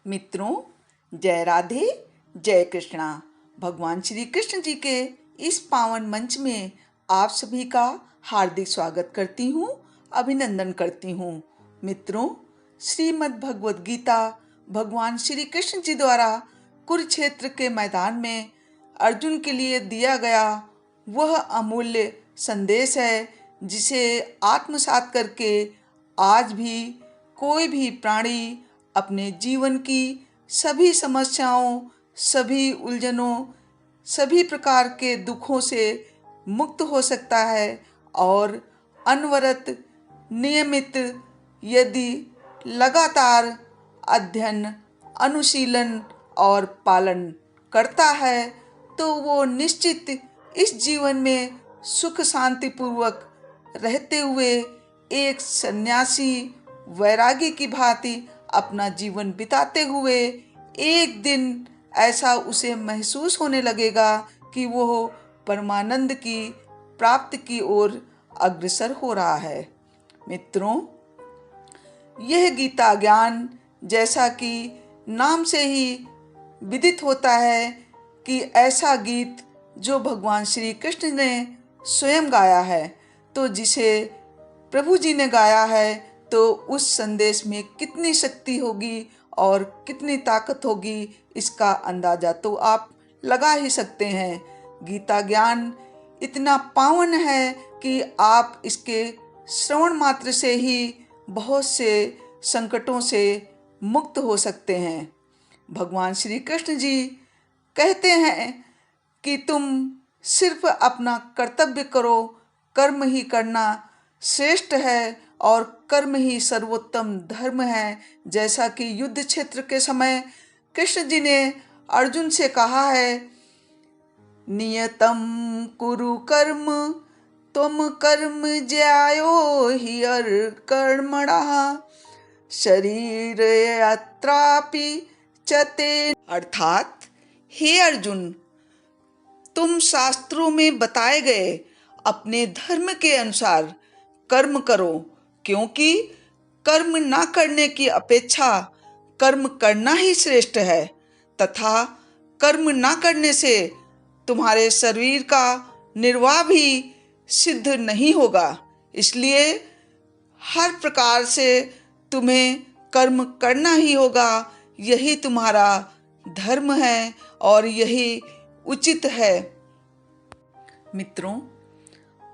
मित्रों, जय राधे, जय कृष्णा। भगवान श्री कृष्ण जी के इस पावन मंच में आप सभी का हार्दिक स्वागत करती हूँ, अभिनंदन करती हूँ। मित्रों, श्रीमद् भगवद गीता भगवान श्री कृष्ण जी द्वारा कुरुक्षेत्र के मैदान में अर्जुन के लिए दिया गया वह अमूल्य संदेश है, जिसे आत्मसात करके आज भी कोई भी प्राणी अपने जीवन की सभी समस्याओं, सभी उलझनों, सभी प्रकार के दुखों से मुक्त हो सकता है और अनवरत नियमित यदि लगातार अध्ययन, अनुशीलन और पालन करता है तो वो निश्चित इस जीवन में सुख शांति पूर्वक रहते हुए एक सन्यासी वैरागी की भांति अपना जीवन बिताते हुए एक दिन ऐसा उसे महसूस होने लगेगा कि वो परमानंद की प्राप्ति की ओर अग्रसर हो रहा है। मित्रों, यह गीता ज्ञान जैसा कि नाम से ही विदित होता है कि ऐसा गीत जो भगवान श्री कृष्ण ने स्वयं गाया है, तो जिसे प्रभु जी ने गाया है तो उस संदेश में कितनी शक्ति होगी और कितनी ताकत होगी, इसका अंदाजा तो आप लगा ही सकते हैं। गीता ज्ञान इतना पावन है कि आप इसके श्रवण मात्र से ही बहुत से संकटों से मुक्त हो सकते हैं। भगवान श्री कृष्ण जी कहते हैं कि तुम सिर्फ अपना कर्तव्य करो, कर्म ही करना श्रेष्ठ है और कर्म ही सर्वोत्तम धर्म है। जैसा कि युद्ध क्षेत्र के समय कृष्ण जी ने अर्जुन से कहा है, नियतम कुरु कर्म त्वम कर्म ज्यायो ह्यर् कर्मणः शरीर यात्रापि चते। अर्थात, हे अर्जुन, तुम शास्त्रों में बताए गए अपने धर्म के अनुसार कर्म करो, क्योंकि कर्म ना करने की अपेक्षा कर्म करना ही श्रेष्ठ है, तथा कर्म ना करने से तुम्हारे शरीर का निर्वाह भी सिद्ध नहीं होगा। इसलिए हर प्रकार से तुम्हें कर्म करना ही होगा। यही तुम्हारा धर्म है और यही उचित है। मित्रों,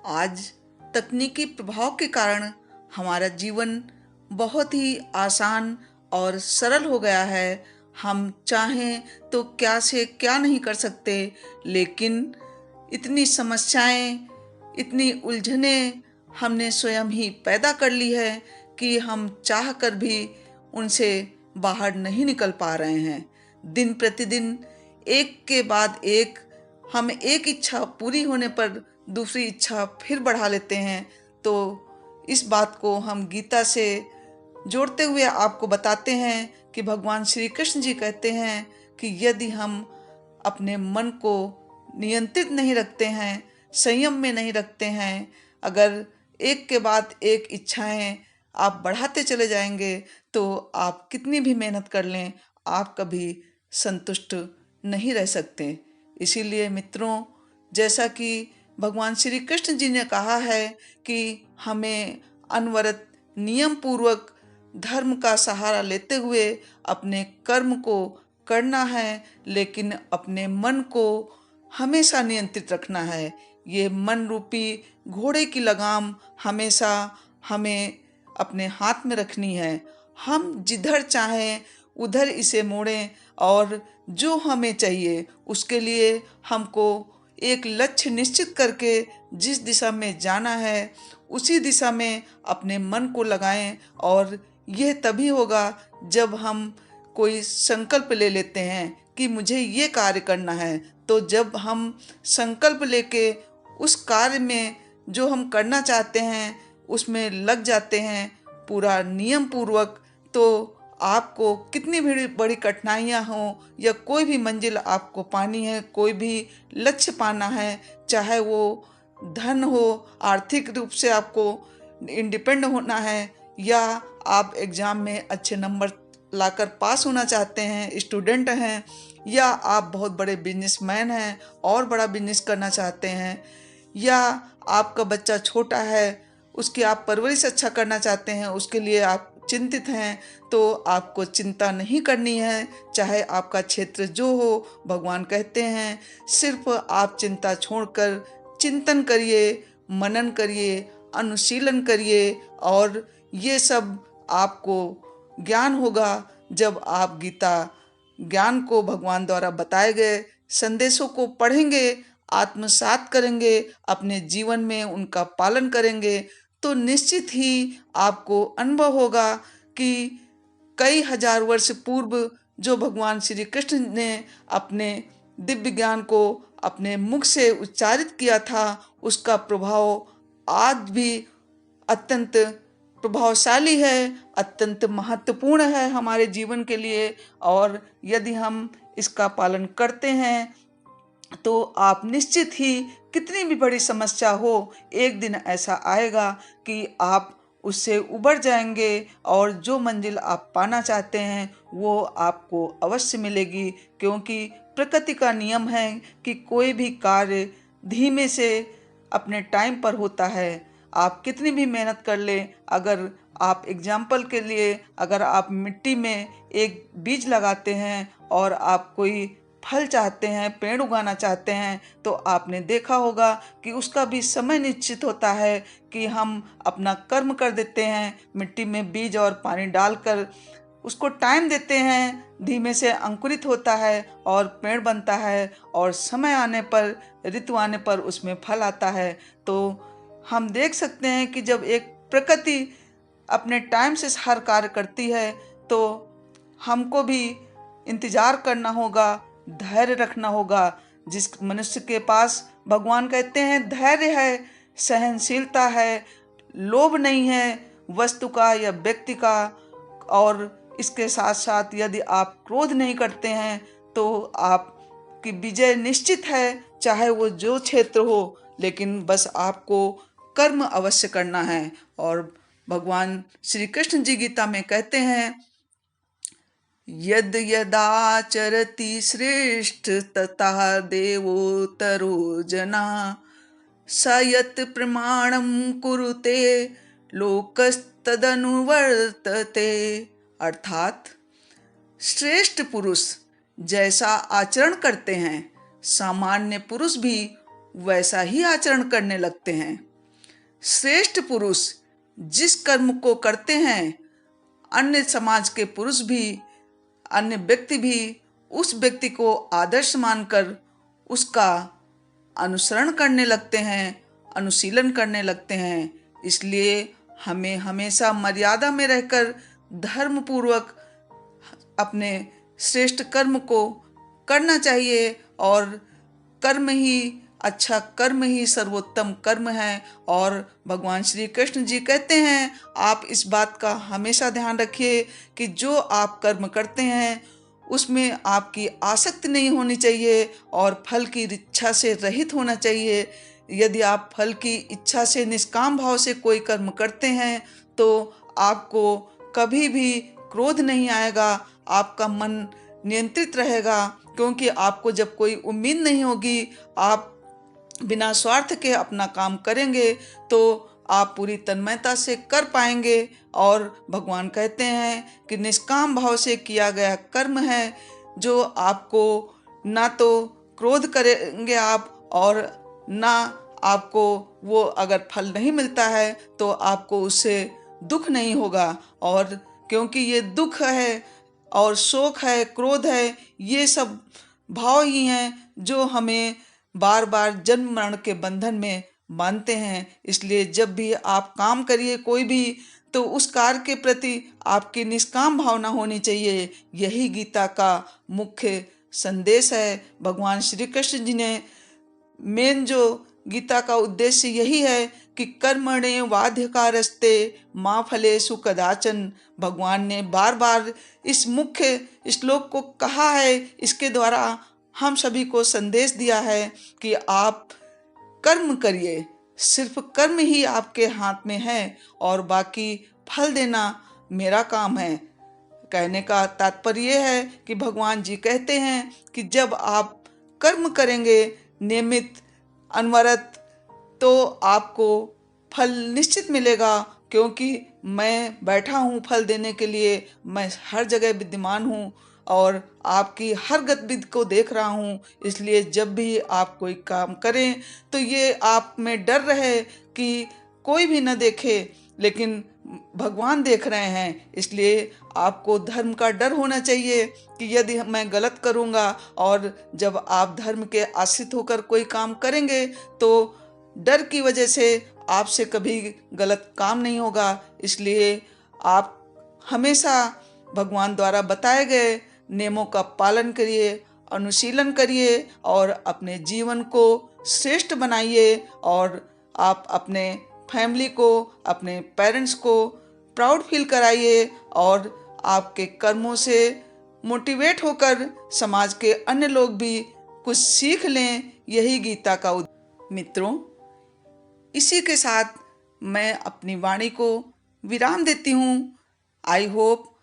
आज तकनीकी प्रभाव के कारण हमारा जीवन बहुत ही आसान और सरल हो गया है। हम चाहें तो क्या से क्या नहीं कर सकते, लेकिन इतनी समस्याएं, इतनी उलझनें हमने स्वयं ही पैदा कर ली है कि हम चाह कर भी उनसे बाहर नहीं निकल पा रहे हैं। दिन प्रतिदिन एक के बाद एक हम एक इच्छा पूरी होने पर दूसरी इच्छा फिर बढ़ा लेते हैं। तो इस बात को हम गीता से जोड़ते हुए आपको बताते हैं कि भगवान श्री कृष्ण जी कहते हैं कि यदि हम अपने मन को नियंत्रित नहीं रखते हैं, संयम में नहीं रखते हैं, अगर एक के बाद एक इच्छाएं आप बढ़ाते चले जाएंगे तो आप कितनी भी मेहनत कर लें, आप कभी संतुष्ट नहीं रह सकते। इसीलिए मित्रों, जैसा कि भगवान श्री कृष्ण जी ने कहा है कि हमें अनवरत नियम पूर्वक धर्म का सहारा लेते हुए अपने कर्म को करना है, लेकिन अपने मन को हमेशा नियंत्रित रखना है। ये मन रूपी घोड़े की लगाम हमेशा हमें अपने हाथ में रखनी है। हम जिधर चाहें उधर इसे मोड़ें और जो हमें चाहिए उसके लिए हमको एक लक्ष्य निश्चित करके जिस दिशा में जाना है उसी दिशा में अपने मन को लगाएं। और यह तभी होगा जब हम कोई संकल्प ले लेते हैं कि मुझे ये कार्य करना है। तो जब हम संकल्प लेके उस कार्य में जो हम करना चाहते हैं उसमें लग जाते हैं पूरा नियम पूर्वक, तो आपको कितनी भी बड़ी कठिनाइयाँ हों या कोई भी मंजिल आपको पानी है, कोई भी लक्ष्य पाना है, चाहे वो धन हो, आर्थिक रूप से आपको इंडिपेंडेंट होना है, या आप एग्ज़ाम में अच्छे नंबर लाकर पास होना चाहते हैं, स्टूडेंट हैं, या आप बहुत बड़े बिजनेसमैन हैं और बड़ा बिजनेस करना चाहते हैं, या आपका बच्चा छोटा है, उसकी आप परवरिश अच्छा करना चाहते हैं, उसके लिए आप चिंतित हैं, तो आपको चिंता नहीं करनी है, चाहे आपका क्षेत्र जो हो। भगवान कहते हैं सिर्फ आप चिंता छोड़कर चिंतन करिए, मनन करिए, अनुशीलन करिए, और ये सब आपको ज्ञान होगा जब आप गीता ज्ञान को भगवान द्वारा बताए गए संदेशों को पढ़ेंगे, आत्मसात करेंगे, अपने जीवन में उनका पालन करेंगे, तो निश्चित ही आपको अनुभव होगा कि कई हजार वर्ष पूर्व जो भगवान श्री कृष्ण ने अपने दिव्य ज्ञान को अपने मुख से उच्चारित किया था, उसका प्रभाव आज भी अत्यंत प्रभावशाली है, अत्यंत महत्वपूर्ण है हमारे जीवन के लिए। और यदि हम इसका पालन करते हैं तो आप निश्चित ही कितनी भी बड़ी समस्या हो, एक दिन ऐसा आएगा कि आप उससे उबर जाएंगे और जो मंजिल आप पाना चाहते हैं वो आपको अवश्य मिलेगी। क्योंकि प्रकृति का नियम है कि कोई भी कार्य धीमे से अपने टाइम पर होता है। आप कितनी भी मेहनत कर लें, अगर आप एग्जाम्पल के लिए अगर आप मिट्टी में एक बीज लगाते हैं और आप कोई फल चाहते हैं, पेड़ उगाना चाहते हैं, तो आपने देखा होगा कि उसका भी समय निश्चित होता है कि हम अपना कर्म कर देते हैं, मिट्टी में बीज और पानी डालकर उसको टाइम देते हैं, धीमे से अंकुरित होता है और पेड़ बनता है, और समय आने पर, ऋतु आने पर उसमें फल आता है। तो हम देख सकते हैं कि जब एक प्रकृति अपने टाइम से हर कार्य करती है तो हमको भी इंतजार करना होगा, धैर्य रखना होगा। जिस मनुष्य के पास भगवान कहते हैं धैर्य है, सहनशीलता है, लोभ नहीं है वस्तु का या व्यक्ति का, और इसके साथ साथ यदि आप क्रोध नहीं करते हैं तो आपकी विजय निश्चित है, चाहे वो जो क्षेत्र हो। लेकिन बस आपको कर्म अवश्य करना है। और भगवान श्री कृष्ण जी गीता में कहते हैं यद यदाचरति श्रेष्ठ तथा देवोतरो जना स यत् प्रमाणम कुरुते लोकस्तदनुवर्तते। अर्थात श्रेष्ठ पुरुष जैसा आचरण करते हैं, सामान्य पुरुष भी वैसा ही आचरण करने लगते हैं। श्रेष्ठ पुरुष जिस कर्म को करते हैं, अन्य समाज के पुरुष भी, अन्य व्यक्ति भी उस व्यक्ति को आदर्श मानकर उसका अनुसरण करने लगते हैं, अनुशीलन करने लगते हैं। इसलिए हमें हमेशा मर्यादा में रहकर धर्म पूर्वक अपने श्रेष्ठ कर्म को करना चाहिए, और कर्म ही अच्छा, कर्म ही सर्वोत्तम कर्म है। और भगवान श्री कृष्ण जी कहते हैं आप इस बात का हमेशा ध्यान रखिए कि जो आप कर्म करते हैं उसमें आपकी आसक्ति नहीं होनी चाहिए और फल की इच्छा से रहित होना चाहिए। यदि आप फल की इच्छा से निष्काम भाव से कोई कर्म करते हैं तो आपको कभी भी क्रोध नहीं आएगा, आपका मन नियंत्रित रहेगा। क्योंकि आपको जब कोई उम्मीद नहीं होगी, आप बिना स्वार्थ के अपना काम करेंगे तो आप पूरी तन्मयता से कर पाएंगे। और भगवान कहते हैं कि निष्काम भाव से किया गया कर्म है जो आपको ना तो क्रोध करेंगे आप, और ना आपको वो अगर फल नहीं मिलता है तो आपको उससे दुख नहीं होगा। और क्योंकि ये दुख है और शोक है, क्रोध है, ये सब भाव ही हैं जो हमें बार बार जन्म मरण के बंधन में बांधते हैं। इसलिए जब भी आप काम करिए कोई भी, तो उस कार्य के प्रति आपकी निष्काम भावना होनी चाहिए। यही गीता का मुख्य संदेश है। भगवान श्री कृष्ण जी ने मेन जो गीता का उद्देश्य यही है कि कर्मणे वाधिकारस्ते माँ फलेषु कदाचन। भगवान ने बार बार इस मुख्य श्लोक को कहा है, इसके द्वारा हम सभी को संदेश दिया है कि आप कर्म करिए, सिर्फ कर्म ही आपके हाथ में है और बाकी फल देना मेरा काम है। कहने का तात्पर्य ये है कि भगवान जी कहते हैं कि जब आप कर्म करेंगे नियमित अनवरत तो आपको फल निश्चित मिलेगा, क्योंकि मैं बैठा हूँ फल देने के लिए। मैं हर जगह विद्यमान हूँ और आपकी हर गतिविधि को देख रहा हूँ। इसलिए जब भी आप कोई काम करें तो ये आप में डर रहे कि कोई भी न देखे, लेकिन भगवान देख रहे हैं। इसलिए आपको धर्म का डर होना चाहिए कि यदि मैं गलत करूँगा, और जब आप धर्म के आश्रित होकर कोई काम करेंगे तो डर की वजह से आपसे कभी गलत काम नहीं होगा। इसलिए आप हमेशा भगवान द्वारा बताए गए नियमों का पालन करिए, अनुशीलन करिए और अपने जीवन को श्रेष्ठ बनाइए। और आप अपने फैमिली को, अपने पेरेंट्स को प्राउड फील कराइए और आपके कर्मों से मोटिवेट होकर समाज के अन्य लोग भी कुछ सीख लें। यही गीता का मित्रों, इसी के साथ मैं अपनी वाणी को विराम देती हूँ। आई होप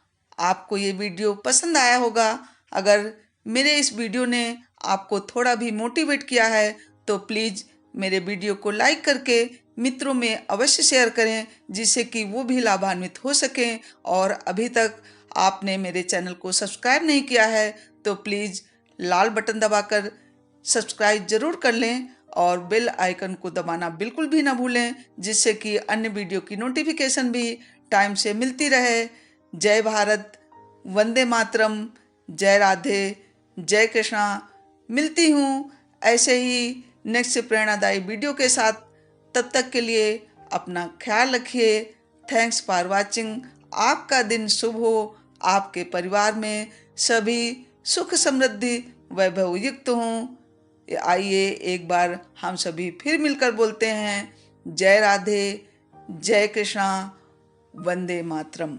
आपको ये वीडियो पसंद आया होगा। अगर मेरे इस वीडियो ने आपको थोड़ा भी मोटिवेट किया है तो प्लीज़ मेरे वीडियो को लाइक करके मित्रों में अवश्य शेयर करें, जिससे कि वो भी लाभान्वित हो सकें। और अभी तक आपने मेरे चैनल को सब्सक्राइब नहीं किया है तो प्लीज़ लाल बटन दबाकर सब्सक्राइब ज़रूर कर लें और बेल आइकन को दबाना बिल्कुल भी ना भूलें, जिससे कि अन्य वीडियो की नोटिफिकेशन भी टाइम से मिलती रहे। जय भारत, वंदे मातरम, जय राधे, जय कृष्णा। मिलती हूँ ऐसे ही नेक्स्ट प्रेरणादायी वीडियो के साथ। तब तक के लिए अपना ख्याल रखिए। Thanks for watching. आपका दिन शुभ हो, आपके परिवार में सभी सुख समृद्धि वैभव युक्त हों। आइए एक बार हम सभी फिर मिलकर बोलते हैं, जय राधे, जय कृष्णा, वंदे मातरम।